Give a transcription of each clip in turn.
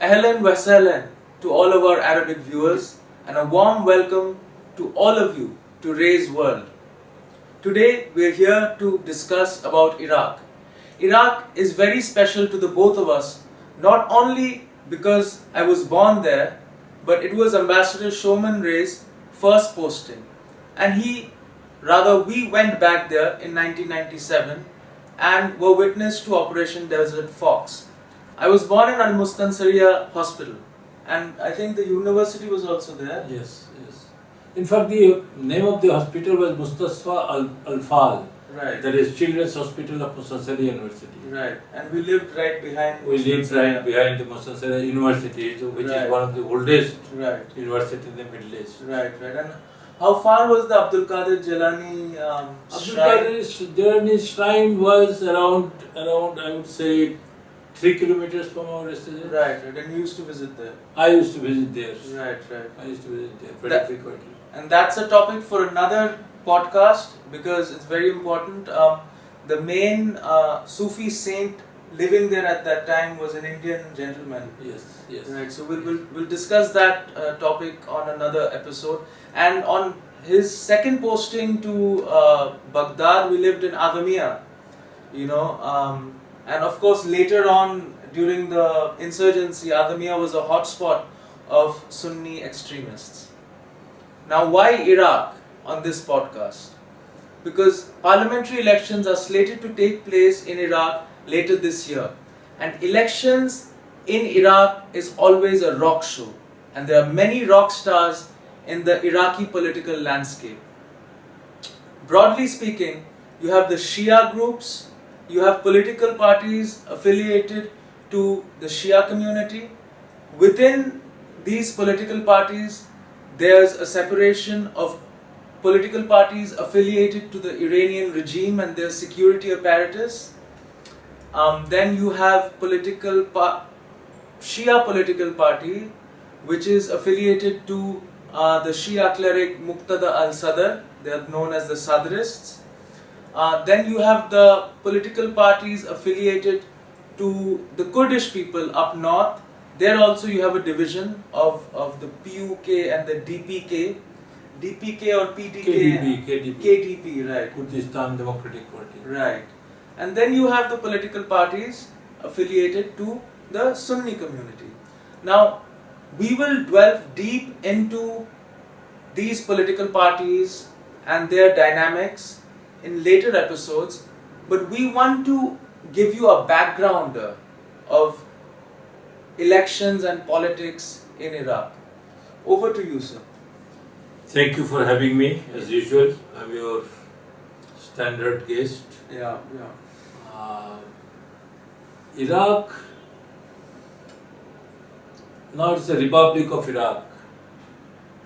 Ahlan wa sahlan to all of our Arabic viewers and a warm welcome to all of you to Ray's World. Today we are here to discuss about Iraq. Iraq is very special to the both of us, not only because I was born there, but it was Ambassador Shoman Ray's first posting. And we went back there in 1997 and were witness to Operation Desert Fox. I was born in Al Mustansariya Hospital, and I think the university was also there. Yes. In fact, the name of the hospital was Mustasfa Al-Fal. Right. That is Children's Hospital of Mustansariya University. Right. And we lived right behind. We lived right behind the Mustansariya University, which is one of the oldest universities in the Middle East. Right. And how far was the Abdul Qadir Jilani Abdul Qadir Jilani shrine was around I would say 3 kilometers from our residence. Right. And you used to visit there. I used to visit there. Right. I used to visit there very frequently. And that's a topic for another podcast because it's very important. The main Sufi saint living there at that time was an Indian gentleman. Yes. Right. So we'll discuss that topic on another episode. And on his second posting to Baghdad, we lived in Agamiya. And of course later on during the insurgency, Agamiya was a hotspot of Sunni extremists. Now, why Iraq on this podcast? Because parliamentary elections are slated to take place in Iraq later this year. And elections in Iraq is always a rock show. And there are many rock stars in the Iraqi political landscape. Broadly speaking, you have the Shia groups, you have political parties affiliated to the Shia community. Within these political parties, there's a separation of political parties affiliated to the Iranian regime and their security apparatus. Then you have Shia political party, which is affiliated to the Shia cleric Muqtada al-Sadr. They are known as the Sadrists. Then you have the political parties affiliated to the Kurdish people up north. There also you have a division of the PUK and the DPK. DPK or PDK? KDP, right. Kurdistan Democratic Party. Right. And then you have the political parties affiliated to the Sunni community. Now, we will delve deep into these political parties and their dynamics in later episodes, but we want to give you a background of elections and politics in Iraq. Over to you, sir. Thank you for having me, as usual. I'm your standard guest. Yeah. Iraq, now it's a Republic of Iraq.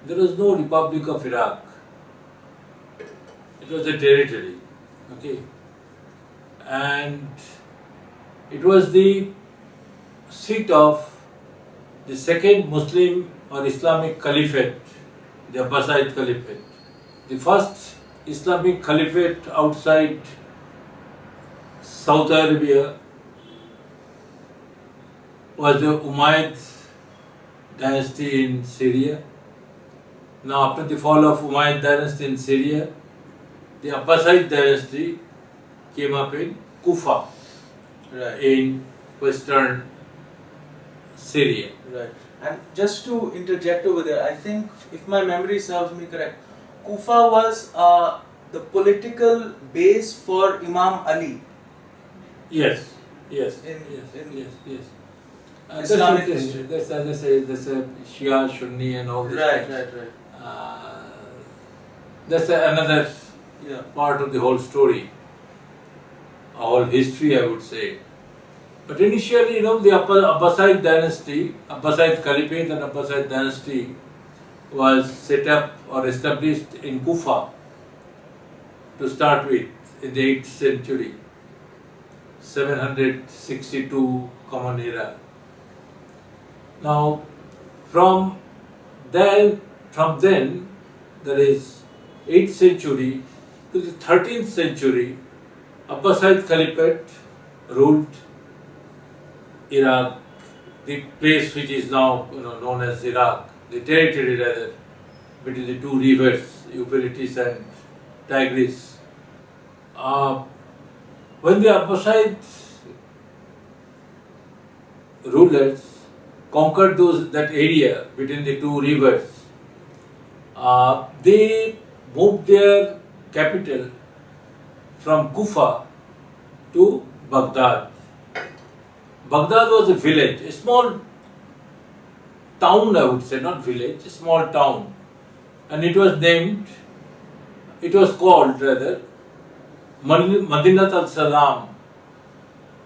There was no Republic of Iraq. It was a territory, okay? And it was the seat of the second Muslim or Islamic Caliphate, the Abbasid Caliphate. The first Islamic Caliphate outside Saudi Arabia was the Umayyad dynasty in Syria. Now, after the fall of Umayyad dynasty in Syria, the Abbasid dynasty came up in Kufa, in western Syria. Right. And just to interject over there, I think, if my memory serves me correct, Kufa was the political base for Imam Ali. Yes. Islamic history. That's a Shia, Sunni and all this. Right. That's another part of the whole story, a whole history, I would say. But initially, the Abbasid dynasty, Abbasid Caliphate and Abbasid dynasty was set up or established in Kufa to start with in the 8th century, 762 Common Era. Now, from then, that is 8th century to the 13th century, Abbasid Caliphate ruled Iraq the place which is now known as Iraq, the territory rather, between the two rivers, Euphrates and Tigris. When the Abbasid rulers conquered that area between the two rivers, they moved their capital from Kufa to Baghdad. Baghdad was a village, a small town, I would say, not village, a small town. And it was called rather, Madinat al-Salam.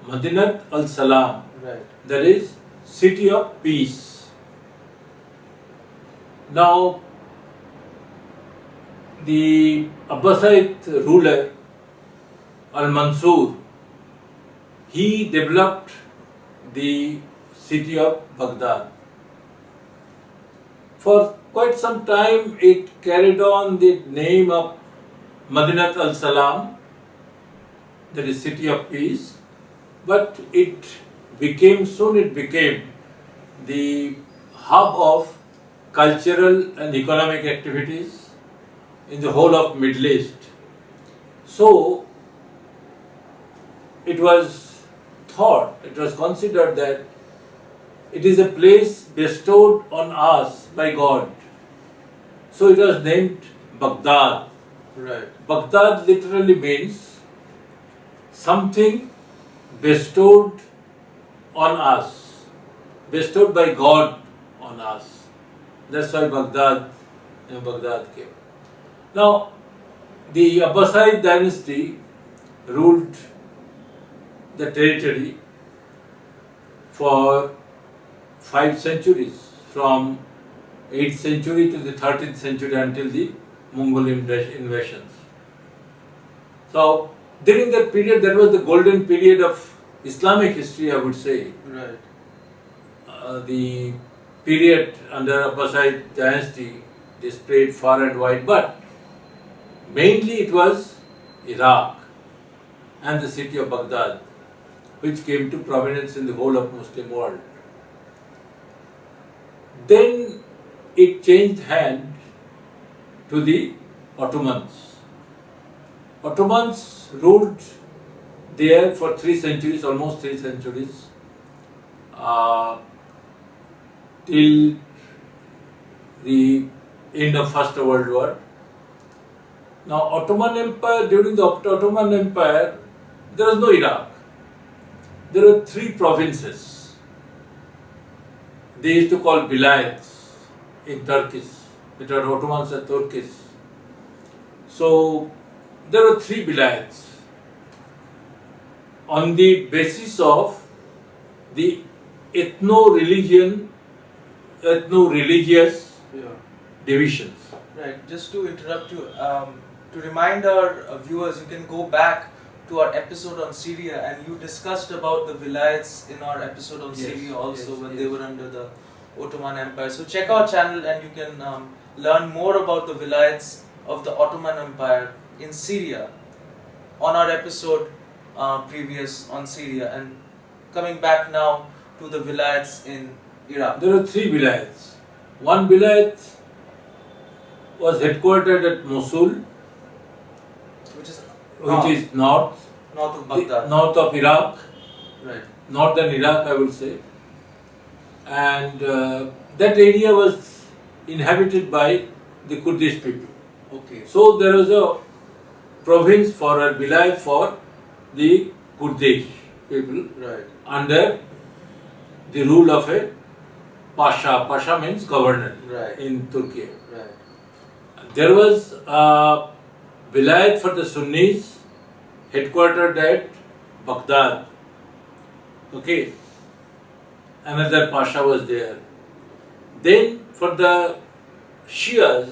Madinat al-Salam. Right. That is, city of peace. Now, the Abbasid ruler, Al-Mansur, he developed the city of Baghdad. For quite some time, it carried on the name of Madinat al-Salam, that is city of peace, but it became the hub of cultural and economic activities in the whole of Middle East. So, it was considered that it is a place bestowed on us by God. So it was named Baghdad. Right. Baghdad literally means something bestowed on us, bestowed by God on us. That's why Baghdad came. Now, the Abbasid dynasty ruled the territory for 5 centuries, from 8th century to the 13th century until the Mongol invasions. So, during that period, that was the golden period of Islamic history, I would say. Right. The period under Abbasid dynasty displayed far and wide, but mainly it was Iraq and the city of Baghdad, which came to prominence in the whole of Muslim world. Then it changed hand to the Ottomans. Ottomans ruled there for 3 centuries, almost 3 centuries, till the end of First World War. Now, Ottoman Empire, during the Ottoman Empire, there was no Iraq. There were 3 provinces. They used to call Vilayets in Turkish. It was Ottomans and Turkish. So, there were 3 Vilayets on the basis of the ethno-religious divisions. Right. Just to interrupt you, to remind our viewers, you can go back to our episode on Syria, and you discussed about the Vilayets in our episode on Syria also, when they were under the Ottoman Empire. So check our channel and you can learn more about the Vilayets of the Ottoman Empire in Syria on our episode previous on Syria. And coming back now to the Vilayets in Iraq. There are 3 Vilayets. One Vilayet was headquartered at Mosul, which is north of Baghdad. North of Iraq. Right. Northern Iraq, I would say. And that area was inhabited by the Kurdish people. Okay. So there was a province for a vilayet for the Kurdish people, right, under the rule of a Pasha. Pasha means governor, right, in Turkey. Right. There was a vilayet for the Sunnis headquartered at Baghdad. Okay. Another Pasha was there. Then for the Shias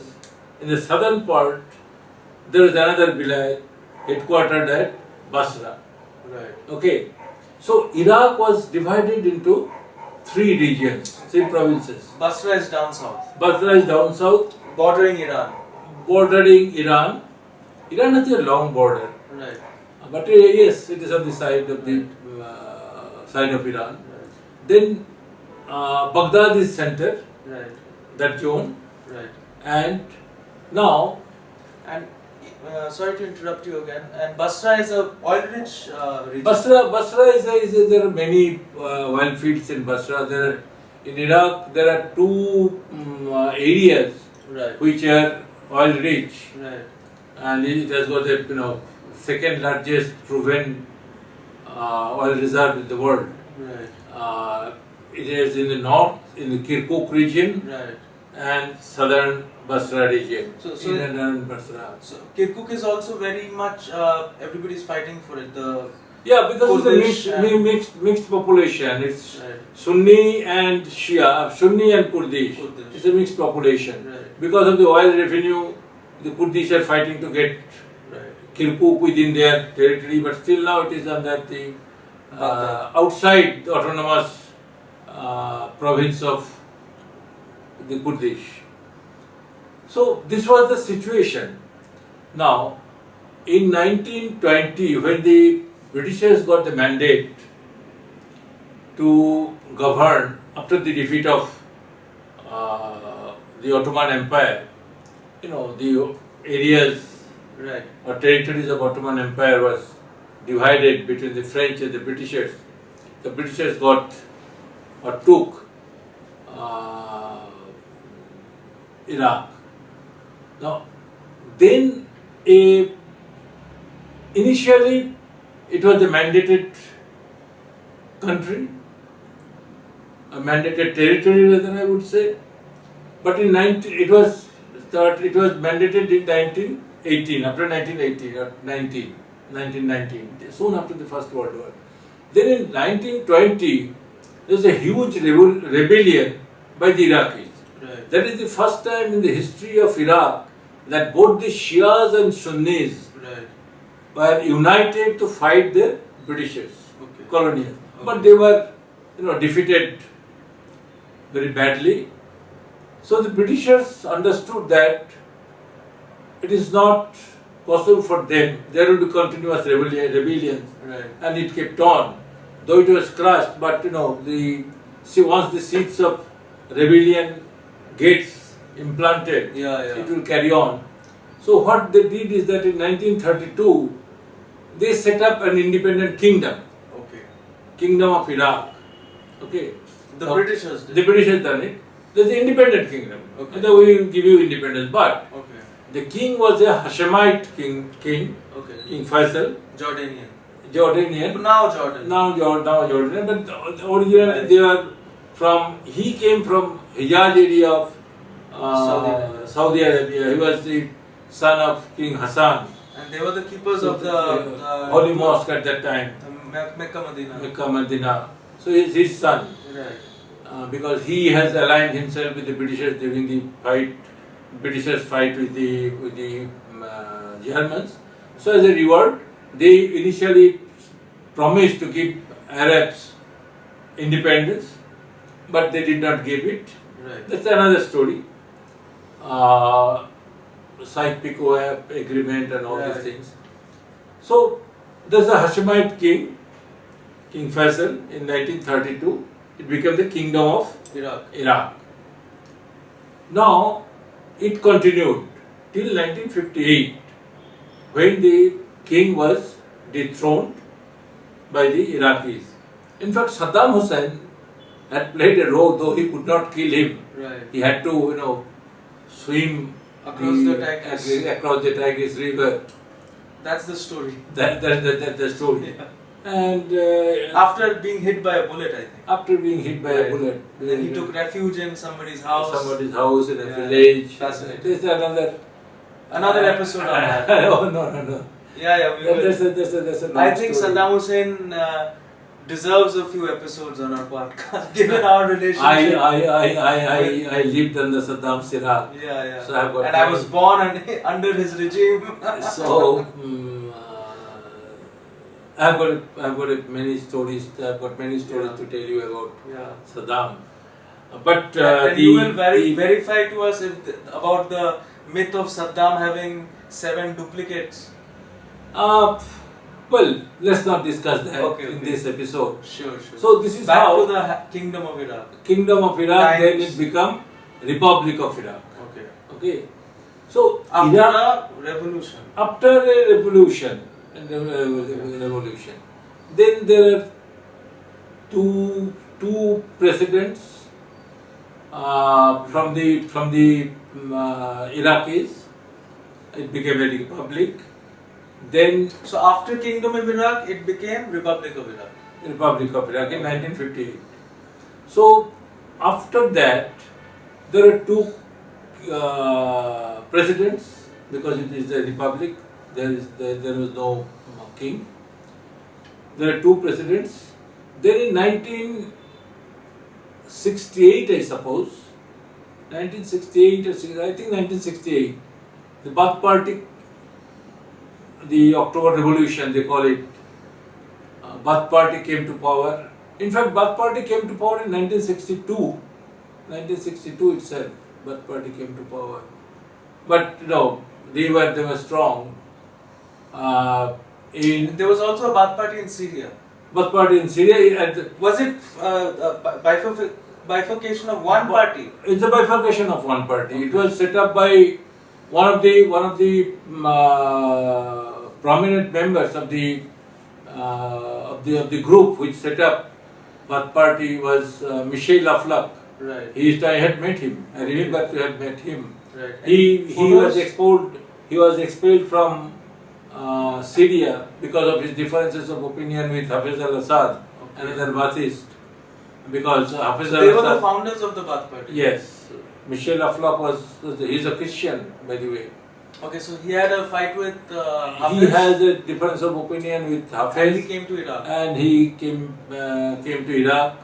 in the southern part, there is another vilayet headquartered at Basra. Right. Okay. So Iraq was divided into 3 regions, 3 provinces. Basra is down south. Basra is down south, bordering Iran. Bordering Iran. Iran has a long border. Right. But yes, it is on the side of the side of Iran. Right. Then Baghdad is center, Right. that zone, Right. and now And sorry to interrupt you again. And Basra is a oil-rich region. Basra there are many oil fields in Basra. In Iraq there are two areas Right. which are oil rich, Right. and it has got the second largest proven oil reserve in the world. Right. It is in the north, in the Kirkuk region, Right. and southern Basra region. So in and around Basra. So Kirkuk is also very much everybody's fighting for it. Yeah, because Kurdish it's a mixed population. It's Right. Sunni and Shia, Sunni and Kurdish. Kurdish. It's a mixed population. Right. Because of the oil revenue, the Kurdish are fighting to get Right. Kirkuk within their territory, but still now it is under the outside the autonomous province of the Kurdish. So this was the situation. Now, in 1920, when the Britishers got the mandate to govern after the defeat of the Ottoman Empire, the areas Right. or territories of Ottoman Empire was divided between the French and the Britishers. The Britishers got or took Iraq. Now, then initially it was a mandated country, a mandated territory rather I would say, but it was mandated in 1918, after 1918 or 1919, soon after the First World War. Then in 1920 there was a huge rebellion by the Iraqis. Right. That is the first time in the history of Iraq that both the Shias and Sunnis Right. were united to fight the Britishers, Okay. colonials. Okay. But they were, defeated very badly. So the Britishers understood that it is not possible for them. There will be continuous rebellions, Right. and it kept on. Though it was crushed, but once the seeds of rebellion gets implanted, Yeah. it will carry on. So what they did is that in 1932, they set up an independent kingdom, Okay. Kingdom of Iraq. Okay. The Now, Britishers did. The Britishers done it. There's an independent kingdom. Okay. And then we will give you independence. But Okay. the king was a Hashemite king, Okay. King Faisal, Jordanian. Jordanian. But now Jordan. Now Jordan, but originally they were he came from Hijaz area of Saudi Arabia. He was the son of King Hassan. And they were the keepers of the Holy Mosque at that time, Mecca Medina. Mecca, Medina. So he's his son, Right. because he has aligned himself with the Britishers during the Britishers fight with the Germans. So as a reward, they initially promised to give Arabs independence, but they did not give it. Right. That's another story. Sykes-Picot agreement and all Right. these things. So there's a Hashemite king, King Faisal, in 1932. It became the kingdom of Iraq. Now it continued till 1958, when the king was dethroned by the Iraqis. In fact, Saddam Hussein had played a role, though he could not kill him. Right. He had to, swim Across the Tigris. across the Tigris River. That's the story. That's the story. Yeah. And After being hit by a bullet, I think. after being hit by a bullet, And then he took refuge in somebody's house. somebody's house in a Yeah. village. Fascinating. There's Another episode on that. Oh, no. Yeah, we will. That's a I long think story. Saddam Hussein deserves a few episodes on our podcast, given our relationship. I lived under Saddam's Iraq. Yeah. So I've got And I was born under his regime. So I've got many stories. I've got many stories to tell you about Yeah. Saddam. But And you will verify to us about the myth of Saddam having 7 duplicates. Well, let's not discuss that Okay, in okay. this episode. Sure, sure. So this is Back how to the Kingdom of Iraq. Kingdom of Iraq, then Times. it become Republic of Iraq. Okay. Okay. So After Iraq, a revolution. after a revolution, revolution, then there are two presidents from the Iraqis. It became a republic. Then So after Kingdom of Iraq, it became Republic of Iraq. Republic of Iraq in 1958. So after that, there are two presidents because it is a republic. There was no king. There are two presidents. Then in 1968, I suppose, 1968 or I think 1968, the Baath Party, the October Revolution, they call it. Baath Party came to power. In fact, Baath Party came to power in 1962. 1962 itself, Baath Party came to power. But they were strong. There was also a Baath Party in Syria. Baath Party in Syria. Was it bifurcation of one party? It's a bifurcation of one party. It was set up by one of the prominent members of the group which set up Baath Party was Michel Aflaq. Right. I had met him. I remember to have met him. Right. He was expelled. He was expelled from Syria because of his differences of opinion with Hafiz al-Assad, another Baathist. Because Hafiz they were al-Assad. the founders of the Baath Party. Yes, Michel Aflaq he's a Christian, by the way. Okay, so he had a fight with Hafiz. He has a difference of opinion with Hafiz. And he came to Iraq. And he came to Iraq,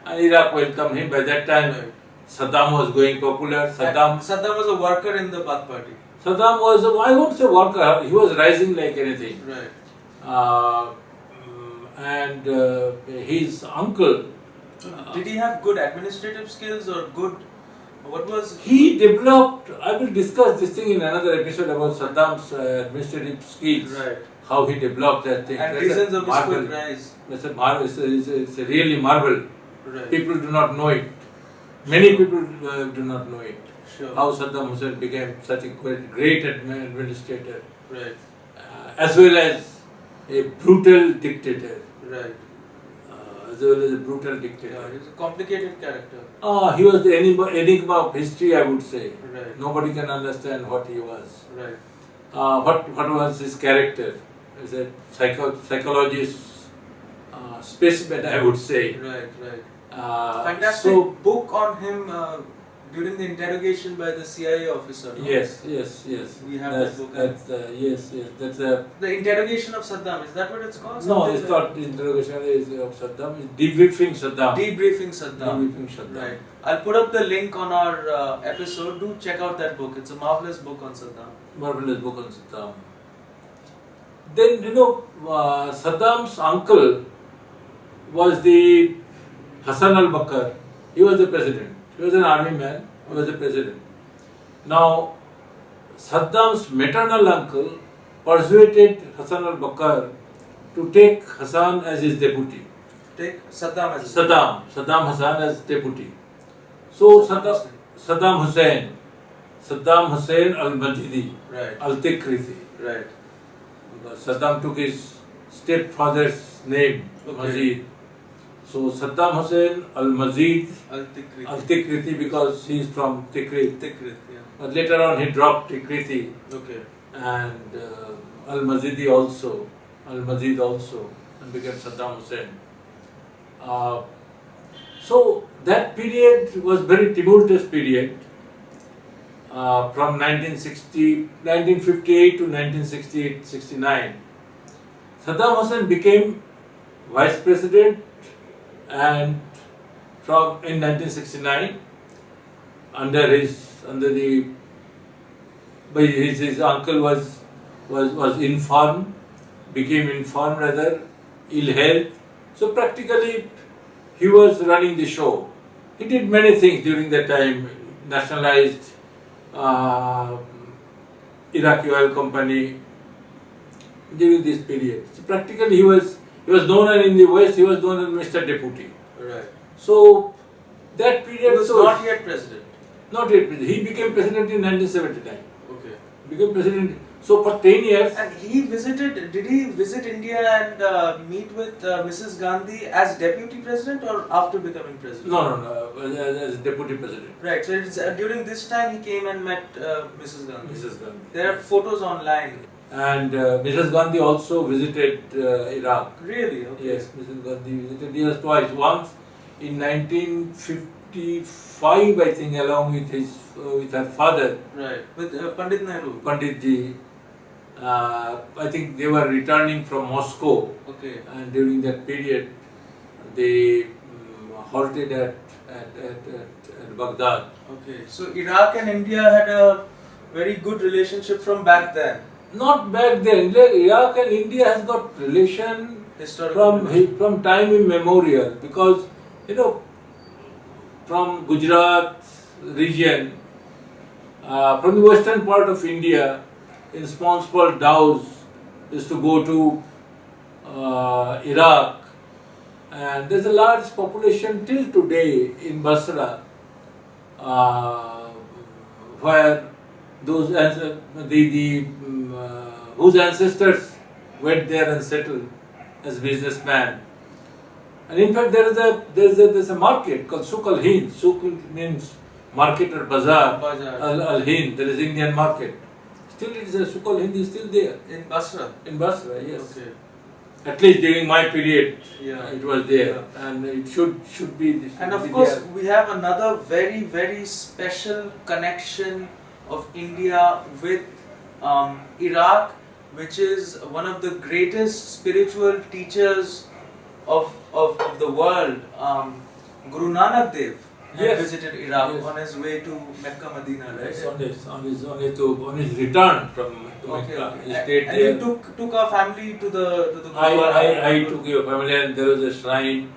and Iraq welcomed him. By that time, Right. Saddam was going popular. Saddam was a worker in the Baath Party. Saddam was, I won't say worker, he was rising like anything. Right. And his uncle. Did he have good administrative skills or good? What was he developed? I will discuss this thing in another episode about Saddam's administrative skills. Right. How he developed that thing. And That's reasons a of his marvel. quick rise. That's a marvel. It's a really marvel. Right. People do not know it. Many people do not know it. Sure. How Saddam Hussein became such a great administrator, Right. as well as a brutal dictator. Right. As well as a brutal dictator. Yeah, he's a complicated character. He was the enigma of history, I would say. Right. Nobody can understand what he was. Right. What was his character? As a psychologist specimen, I would say. Right. Right. Fantastic Fantastic book on him during the interrogation by the CIA officer. No? Yes. We have that book. That's That's a. The interrogation of Saddam. Is that what it's called? No, Something it's like- not interrogation of Saddam. It's debriefing Saddam. Debriefing Saddam. Debriefing Saddam. Right. I'll put up the link on our episode. Do check out that book. It's a marvelous book on Saddam. Marvelous book on Saddam. Then Saddam's uncle was the Hassan al-Bakr. He was the president. He was an army man. He was the president. Now, Saddam's maternal uncle persuaded Hassan al-Bakr to take Hassan as his deputy. Take Saddam as Saddam Hassan as deputy. So Saddam Hussein al-Majidi, Right. al-Tikriti. Right. Saddam took his stepfather's name, Okay. Mazid. So Saddam Hussein al-Mazid Al-Tikriti. al-Tikriti because he is from Tikrit. Tikrit, yeah. But later on he dropped Tikriti Okay. and al-Mazid also and became Saddam Hussein. So that period was very tumultuous period from 1958 to 1968-69. Saddam Hussein became vice president and in 1969 his uncle was became infirm rather, ill health. So practically he was running the show. He did many things during that time, nationalized Iraqi oil company, during this period. So practically he was known as in the West, he was known as Mr. Deputy. Right. So that period He was not yet president. Not yet president. He became president in 1979. Okay. Became president. So for 10 years. And he visited. Did he visit India and meet with Mrs. Gandhi as deputy president or after becoming president? No. As deputy president. Right. So it's during this time he came and met Mrs. Gandhi. Mrs. Gandhi. There are photos online. And Mrs. Gandhi also visited Iraq. Really? Okay. Yes, Mrs. Gandhi visited Iraq twice. Once in 1955, I think, along with with her father. Right. With Pandit Nehru. Pandit ji. I think they were returning from Moscow. Okay. And during that period, they halted at Baghdad. Okay. So Iraq and India had a very good relationship from back then. Not back then. Iraq and India has got relation from time immemorial, because from Gujarat region, from the western part of India, in small dhows used to go to Iraq, and there's a large population till today in Basra, where those whose ancestors went there and settled as businessmen. And in fact, there's a market called Souk al Hind. Souk means market or bazaar. Al Hind. There is Indian market. Still, it is a Souk al Hind is still there in Basra. In Basra, yes. Okay. At least during my period, it was there, Yeah. and it should be. And of course, we have another very, very special connection of India with Iraq, which is one of the greatest spiritual teachers of the world. Guru Nanak Dev had visited Iraq on his way to Mecca, Medina, right? Yes, on his return from Mecca. He stayed there. And you took our family to the I took your family, and there was a shrine.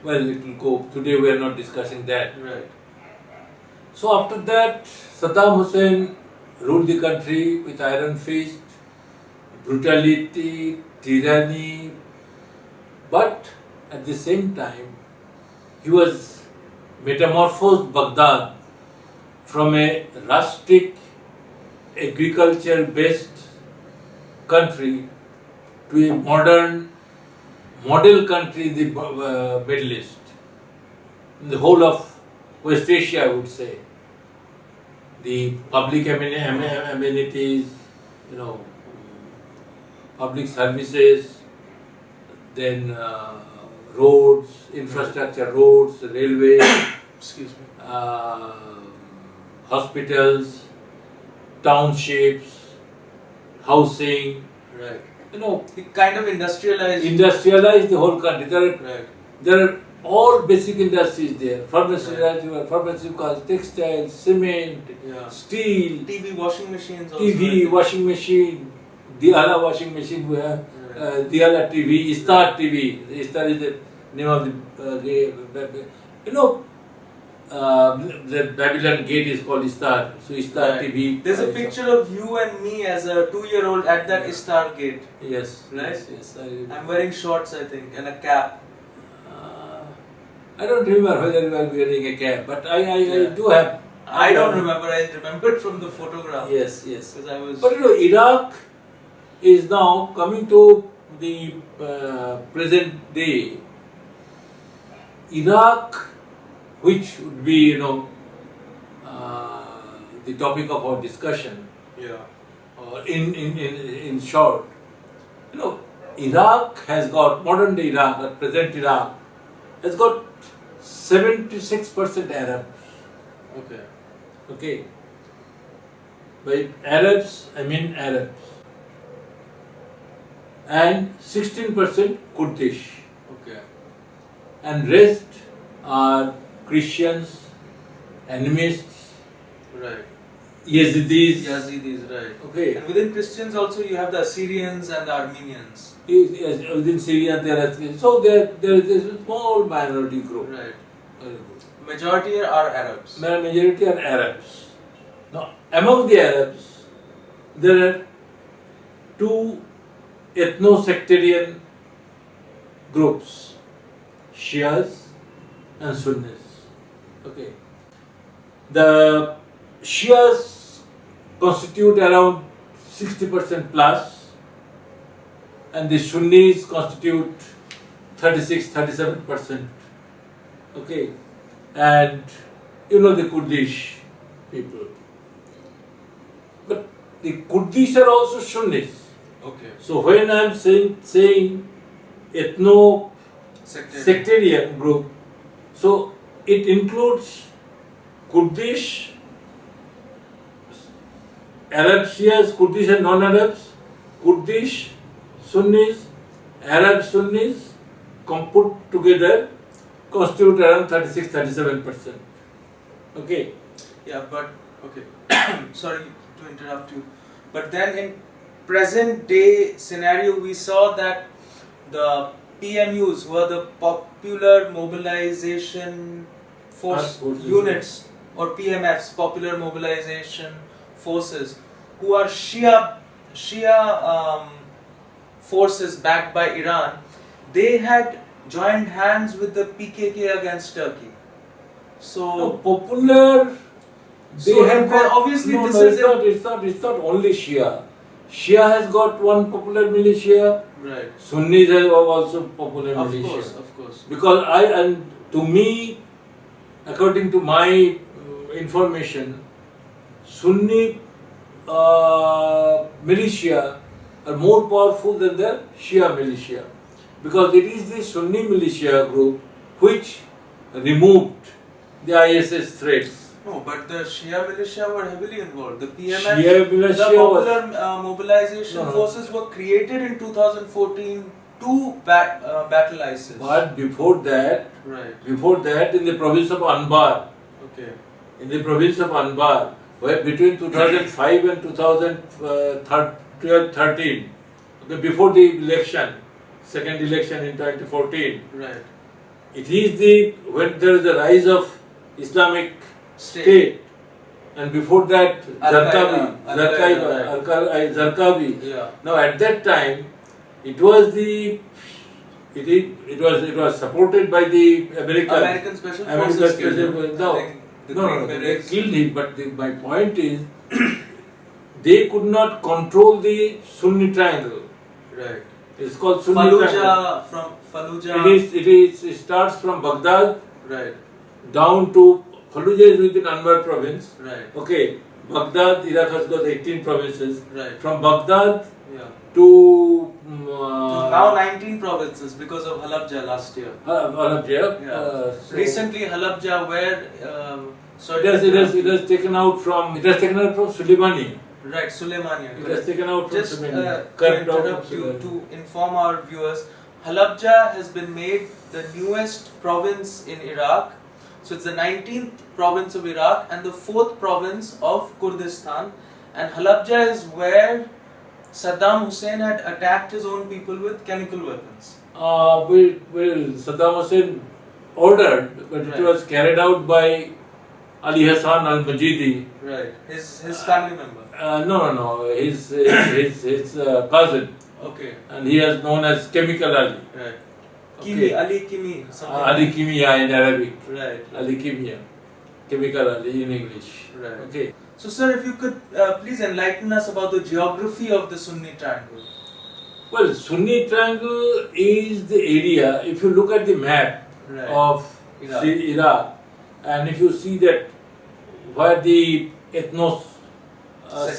Well, it will go. Today we are not discussing that. Right. So after that, Saddam Hussein ruled the country with iron fist, brutality, tyranny, but at the same time, he was metamorphosed Baghdad from a rustic, agriculture-based country to a modern, model country in the Middle East, in the whole of West Asia, I would say. The public amenities, public services, then roads, infrastructure, roads, railways, excuse me, hospitals, townships, housing. Right. He kind of industrialized the whole country. There are all basic industries there. Pharmaceuticals, textiles, cement, steel, TV, washing machines also. Washing machine, Diala washing machine we have, Diala TV, Star TV. Star is the name of the the Babylon gate is called Star. So Star TV. There's a picture of you and me as a 2-year-old at that Star gate. Yes. Right? Yes. I'm wearing shorts, I think, and a cap. I don't remember whether you were wearing a cap, but I do have. I don't remember. I remembered from the photograph. Yes. Because I was. But Iraq is now coming to the present day. Iraq, which would be the topic of our discussion. In short, Iraq has got modern day Iraq, or present Iraq, has got 76% Arabs. Okay. By Arabs, I mean Arabs. And 16% Kurdish. Okay. And rest are Christians, animists, right? Yazidis, right? Okay. And within Christians also you have the Assyrians and the Armenians. Yes, within Syria there are so there is a small minority group. Right. Majority are Arabs. Majority are Arabs. Now, among the Arabs, there are two ethno-sectarian groups, Shias and Sunnis. Okay. The Shias constitute around 60% plus, and the Sunnis constitute 36-37%. Okay. And you know the Kurdish people. But the Kurdish are also Sunnis. Okay. So when I am saying ethno sectarian group, so it includes Kurdish, Arab Shias, Kurdish and non-Arabs, Kurdish, Sunnis, Arab Sunnis, put together constitute around 36-37%. Okay. Yeah, but okay. Sorry to interrupt you. But then in present day scenario, we saw that the PMUs were the Popular Mobilization Force units, or PMFs, Popular Mobilization Forces, who are Shia forces backed by Iran. They had joined hands with the PKK against Turkey. So No, popular. They So have got obviously no, this no, is it's not only Shia. Shia has got one popular militia. right. Sunnis have also popular militia. Of course. Because to me, according to my information, Sunni militia are more powerful than the Shia militia, because it is the Sunni militia group which removed the ISS threats. No, but the Shia militia were heavily involved. The PMF, Shia militia the was- Popular Mobilization No, no. Forces were created in 2014 to battle ISIS. But before that, Right. in the province of Anbar, Okay. in the province of Anbar, where between 2005 and 2013, okay, before the election, second election in 2014, Right. it is when there is a rise of Islamic State, and before that Zarqawi. Yeah. Now at that time, it was supported by the American Special Forces. killed him. No, I think the no, Green they Berets. killed him. But my point is, they could not control the Sunni triangle. Right. It's called Sunni triangle. Fallujah, from Fallujah. It starts from Baghdad Right. down to Fallujah is within Anbar province. Right. Okay, Baghdad, Iraq has got 18 provinces. Right. From Baghdad Yeah. to Now 19 provinces because of Halabja last year. Halabja. Yeah. Recently Halabja, where It has taken out from Suleimani. Right, Suleimania. It has taken out from Just Suleimani. to interrupt you, to inform our viewers, Halabja has been made the newest province in Iraq. So it's the 19th province of Iraq and the 4th province of Kurdistan. And Halabja is where Saddam Hussein had attacked his own people with chemical weapons. Saddam Hussein ordered, but it Right. was carried out by Ali Hassan al-Majidi. Right, his family member. No, his cousin, Okay, and he is known as Chemical Ali. right. Okay. Kimi, Ali Kimi. Something Ali Kimia in Arabic. Right, Ali Kimia. Chemical Ali in English. right. Okay. So, sir, if you could please enlighten us about the geography of the Sunni Triangle. Well, Sunni Triangle is the area, if you look at the map Right. of Iraq. Iraq, and if you see that where the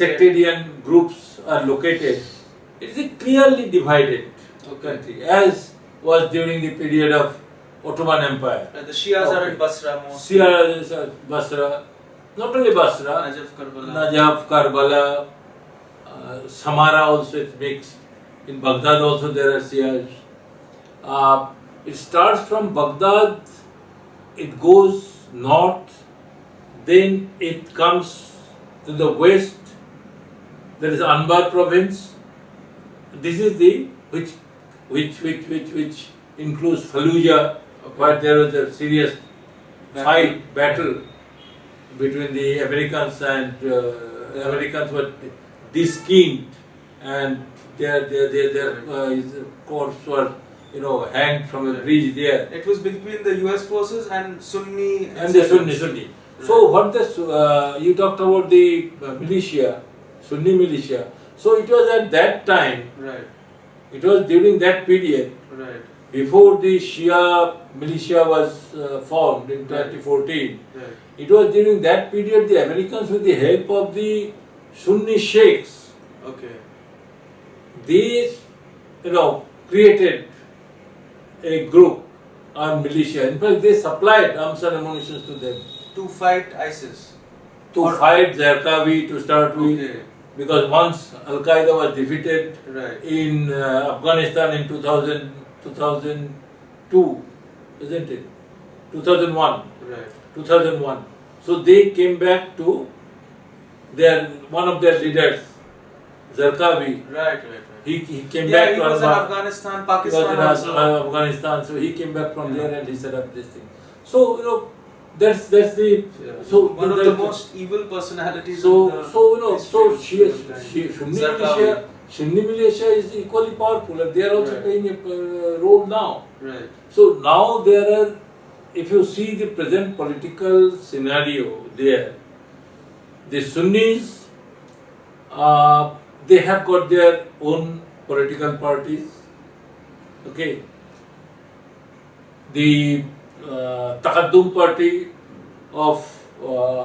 sectarian groups are located, it is clearly divided country, as was during the period of Ottoman Empire. The Shias are in Basra most. Shia, Basra, not only Basra, Najaf, Karbala. Najaf, Karbala, Samara also is mixed. In Baghdad also there are Shias. It starts from Baghdad, it goes north, then it comes to the west. There is Anbar province. This is the which includes Fallujah, where there was a serious battle between the Americans, and Americans were de-skinned and their his corpse were hanged from a bridge there. It was between the US forces and Sunni. And the Sunni. So what you talked about the militia, Sunni militia. So it was at that time. Right. It was during that period. Right. Before the Shia militia was formed in 2014. Right. It was during that period the Americans, with the help of the Sunni sheikhs, Okay. these created a group armed militia. In fact, they supplied arms and ammunition to them. To fight ISIS. To fight Zarqawi to start with, Okay. because once Al Qaeda was defeated Right. in Afghanistan in 2002, isn't it? 2001. Right. 2001. So they came back to one of their leaders, Zarqawi. Right. He came Yeah, back he to was in Afghanistan, Pakistan also. Afghanistan, so he came back from Yeah. there and he set up this thing. So that's the Yeah. so one of the most evil personalities. so in the so history of mankind. Sunni militia is equally powerful, and they are also Right. playing a role now. Right. So now there are, if you see the present political scenario there, the Sunnis, they have got their own political parties. Okay. The Taqaddum party of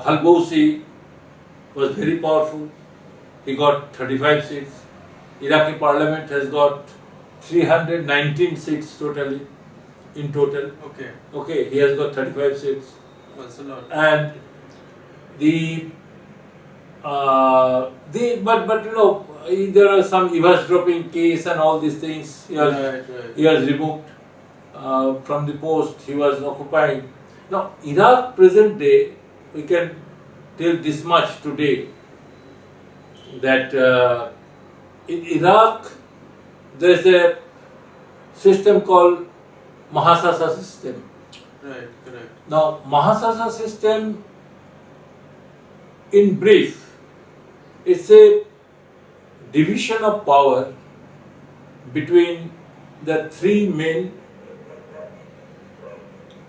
Halbousi was very powerful. He got 35 seats. Iraqi parliament has got 319 seats totally, in total. Okay. Okay, he has got 35 seats. That's a lot. And there are some eavesdropping case and all these things. He was removed from the post he was occupying. Now, Iraq present day, we can tell this much today, that in Iraq there is a system called Mahasasa system. Right, correct. Now, Mahasasa system, in brief, it's a division of power between the three main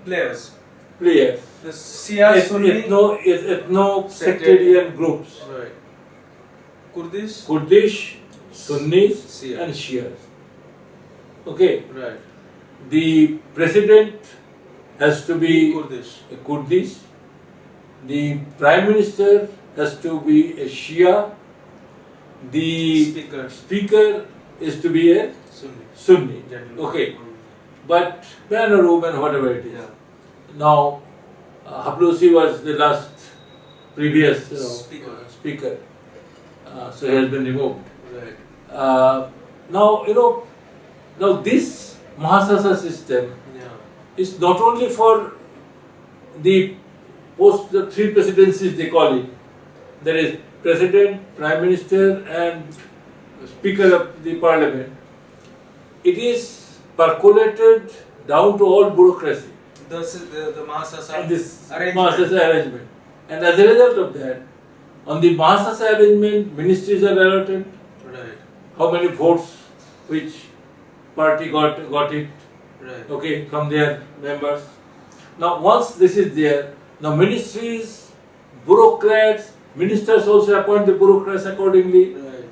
Players. players, The Shia, Sunni, ethno-sectarian groups, right. Kurdish, Kurdish, Sunnis Shia. and Shias. Okay, Right. the president has to be Kurdish. a Kurdish, the prime minister has to be a Shia, the speaker is to be a Sunni. Generally. Okay, but man or woman, whatever it is. Yeah. Now, Hablusi was the last previous speaker. So he has been removed. Right. Now this Mahasasa system is not only for the three presidencies they call it. There is president, prime minister and speaker of the parliament. It is percolated down to all bureaucracy. The Mahasasa This arrangement. Mahasasa arrangement. And as a result of that, on the Mahasasa arrangement, ministries are allotted. Right. How many votes which party got it, Right. okay, from their members. Now once this is there, now ministries, bureaucrats, ministers also appoint the bureaucrats accordingly. Right.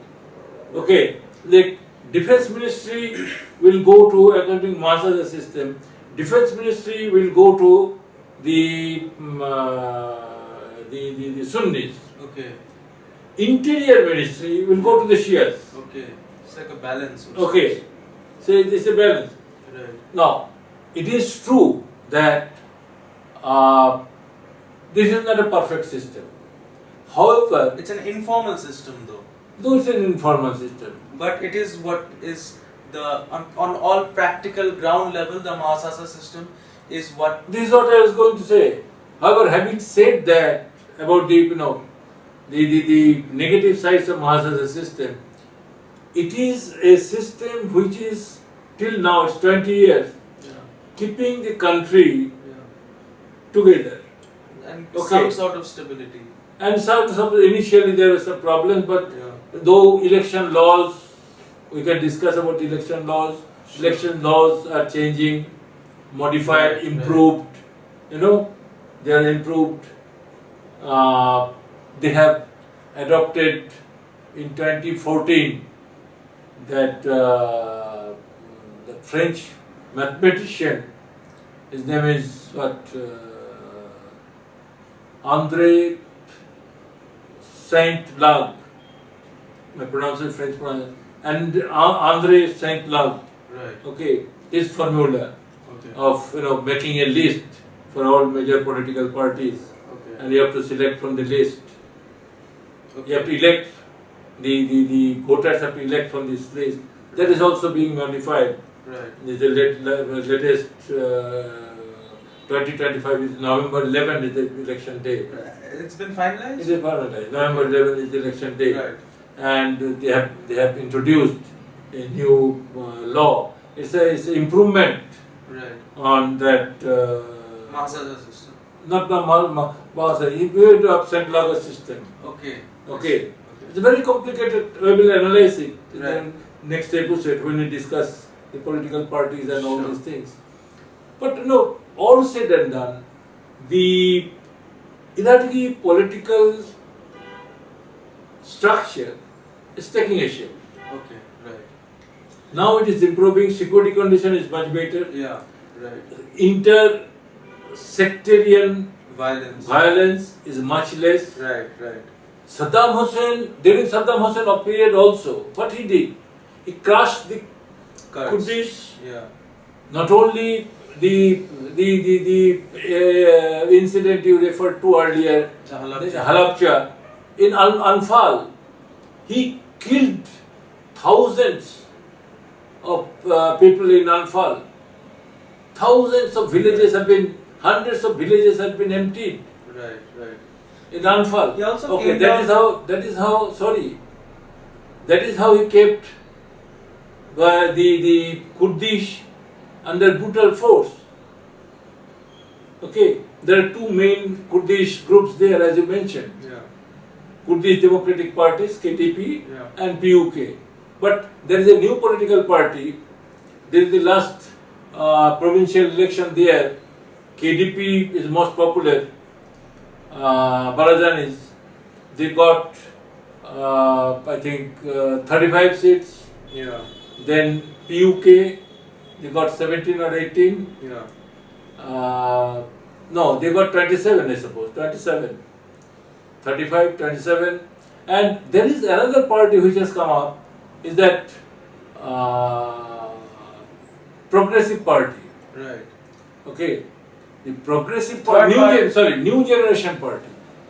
Okay, like defense ministry will go to, according to Mahasasa system, defense ministry will go to the Sunnis. Okay. Interior ministry will go to the Shias. Okay. It's like a balance. Okay, so it is a balance. Right. Now, it is true that this is not a perfect system. However, It's an informal system though. though it's an informal system, But it is what is on all practical ground level, the Mahasasa system is what. this is what I was going to say. However, having said that about the negative sides of Mahasasa system, it is a system which is till now, it's 20 years, keeping the country together. And Okay. some sort of stability. And some initially there were some problems, but Yeah. though election laws We can discuss about election laws. Sure. Election laws are changing, modified, Right, improved. You know, they are improved. They have adopted in 2014 that the French mathematician, his name is André Saint-Lague, I pronounce it French pronunciation, and André Saint-Lague, Right. okay, his formula Okay. of making a list for all major political parties, Okay. and you have to select from the list. Okay. You have to elect, the voters have to elect from this list. That is also being modified. Right. The latest 2025 is November 11 is the election day. It's been finalized? It is finalized. November 11 is the election day. Right. And they have introduced a new law. It's an improvement Right. on that. Masada system. Not the Masa, improved of Saint-Lague system. Okay. Okay. It's very complicated. We will analyze it in Right. the next episode when we discuss the political parties and all Sure. these things. But all said and done, the Iraqi political structure is taking a shape. Okay. Right. Now it is improving, security condition is much better, Yeah. Right. inter-sectarian Violence. violence is much less. Right. Right. During Saddam Hussein period also, what he did, he crushed the Kurds. Kurdish, Yeah. not only the incident you referred to earlier, The Halabja. Halabja, in Anfal, he killed thousands of people in Anfal. Thousands of villages have been, hundreds of villages have been emptied Right. Right. in Anfal. He also Okay, came that down- is how he kept the Kurdish under brutal force. Okay, there are two main Kurdish groups there, as you mentioned. Yeah. Kurdish Democratic Parties, KTP, Yeah. and PUK. But there is a new political party. There is the last provincial election there. KDP is most popular. Barazanis, they got, I think, 35 seats. Yeah. Then PUK, they got 17 or 18. Yeah. No, they got 27, I suppose. 27. 35, 27. And there is another party which has come up, is that Progressive Party. Right. Okay. The Progressive Third Party, party. New Generation Party.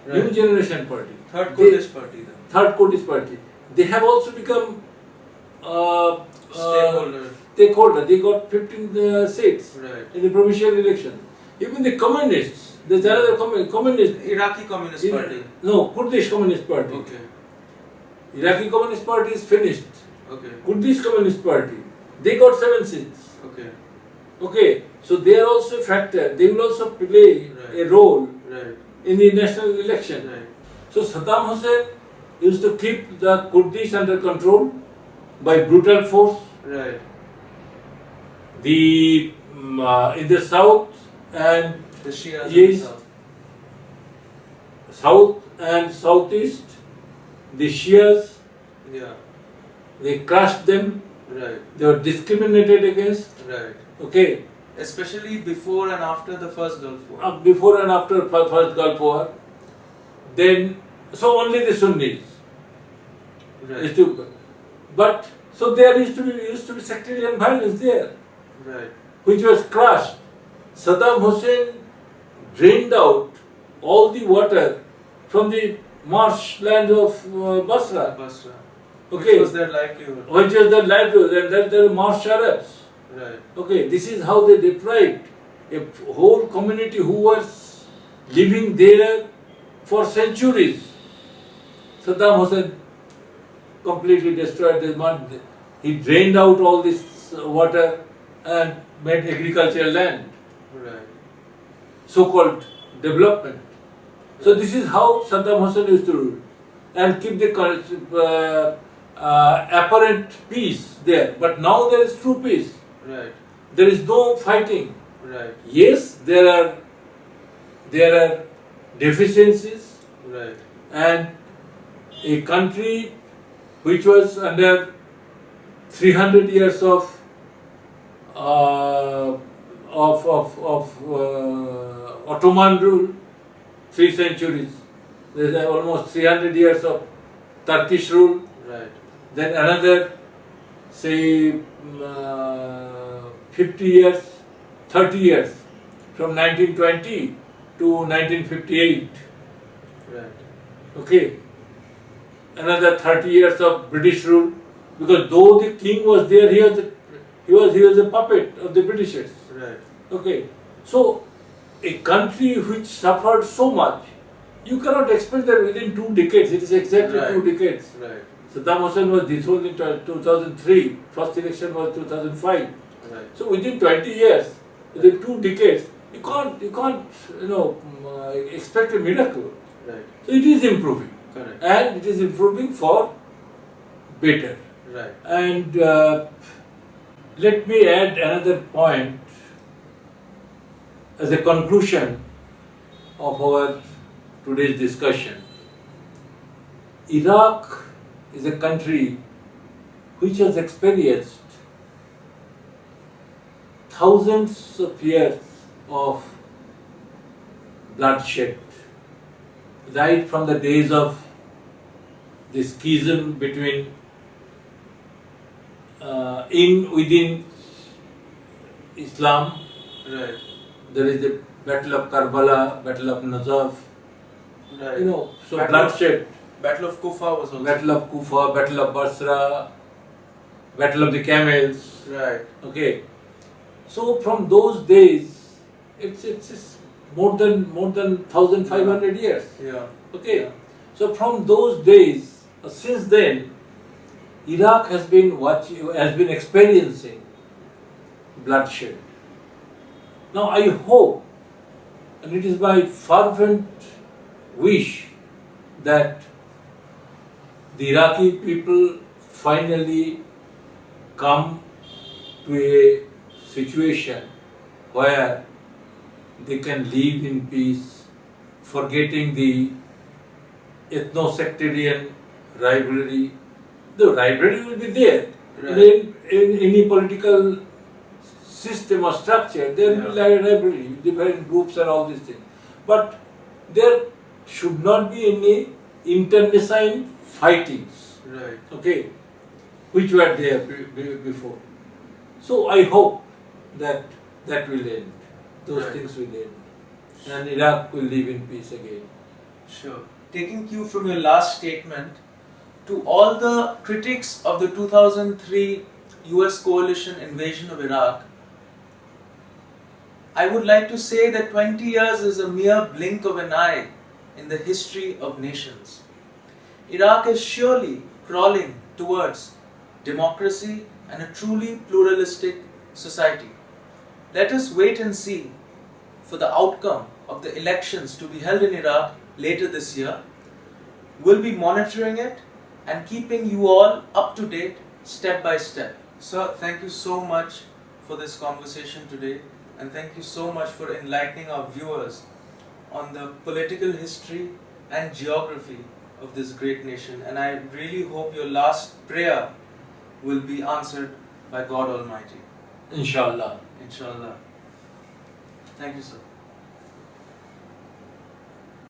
New Right. Generation Party. Third Kurdish party then. Third Kurdish Party. They have also become Stakeholder. stakeholder. They got 15 seats Right. in the provincial election. Even the communists, there's another communist. Iraqi Communist Party. No, Kurdish Communist Party. Okay. Iraqi Communist Party is finished. Okay. Kurdish Communist Party, they got 7 seats. Okay. Okay, so they are also a factor. They will also play Right. a role Right. in the national election. Right. So Saddam Hussein used to keep the Kurdish under control by brutal force. Right. In the south and The Shias in the Yes. south. south and southeast, the Shias, Yeah. they crushed them. Right. They were discriminated against. Right. Okay, Especially before and after the first Gulf War. before and after first Gulf War. Then, so only the Sunnis. Right. But so there used to be sectarian violence there, Right. which was crushed. Saddam Hussein drained out all the water from the marshland of Basra, Basra. Okay. Which was their livelihood. which was the livelihood, and that the marsh Arabs. Right. Okay, this is how they deprived a whole community who was living there for centuries. Saddam Hussein completely destroyed the mud. He drained out all this water and made agricultural land, Right. so-called development. So this is how Saddam Hussein used to rule and keep the apparent peace there, but now there is true peace. Right. There is no fighting. Right. Yes, there are deficiencies, Right. and a country which was under 300 years of Ottoman rule, 3 centuries. There's almost 300 years of Turkish rule. Right. Then another, say, 50 years, 30 years, from 1920 to 1958. Right. Okay. Another 30 years of British rule, because though the king was there, he was a puppet of the Britishers. Right. Okay. So, a country which suffered so much, you cannot expect that within 2 decades, it is exactly Right. 2 decades. Right. Saddam Hussein was dethroned in 2003, first election was 2005. Right. So within 20 years, within 2 decades, you can't expect a miracle. Right. So it is improving. Correct. And it is improving for better. Right. And let me add another point as a conclusion of our today's discussion. Iraq is a country which has experienced thousands of years of bloodshed, right from the days of the schism between within Islam. Right. There is the Battle of Karbala, Battle of Najaf. Right. So Battle bloodshed. Battle of Kufa was also. Battle of Kufa, Battle of Basra, Battle of the Camels. Right. Okay. So from those days, it's more than 1,500 years. Yeah. Okay. Yeah. So from those days, since then, Iraq has been experiencing bloodshed. Now I hope, and it is my fervent wish, that the Iraqi people finally come to a situation where they can live in peace, forgetting the ethno-sectarian rivalry. The rivalry will be there. Right. In any political system or structure, there will be rivalry, different groups and all these things. But there should not be any internecine fightings, Right. okay, which were there before. So I hope that will end. Those Right. things will end. And Iraq will live in peace again. Sure. Taking cue from your last statement, to all the critics of the 2003 US coalition invasion of Iraq, I would like to say that 20 years is a mere blink of an eye in the history of nations. Iraq is surely crawling towards democracy and a truly pluralistic society. Let us wait and see for the outcome of the elections to be held in Iraq later this year. We'll be monitoring it and keeping you all up to date step by step. Sir, thank you so much for this conversation today, and thank you so much for enlightening our viewers on the political history and geography of this great nation. And I really hope your last prayer will be answered by God Almighty. Inshallah. Inshallah. Thank you, sir.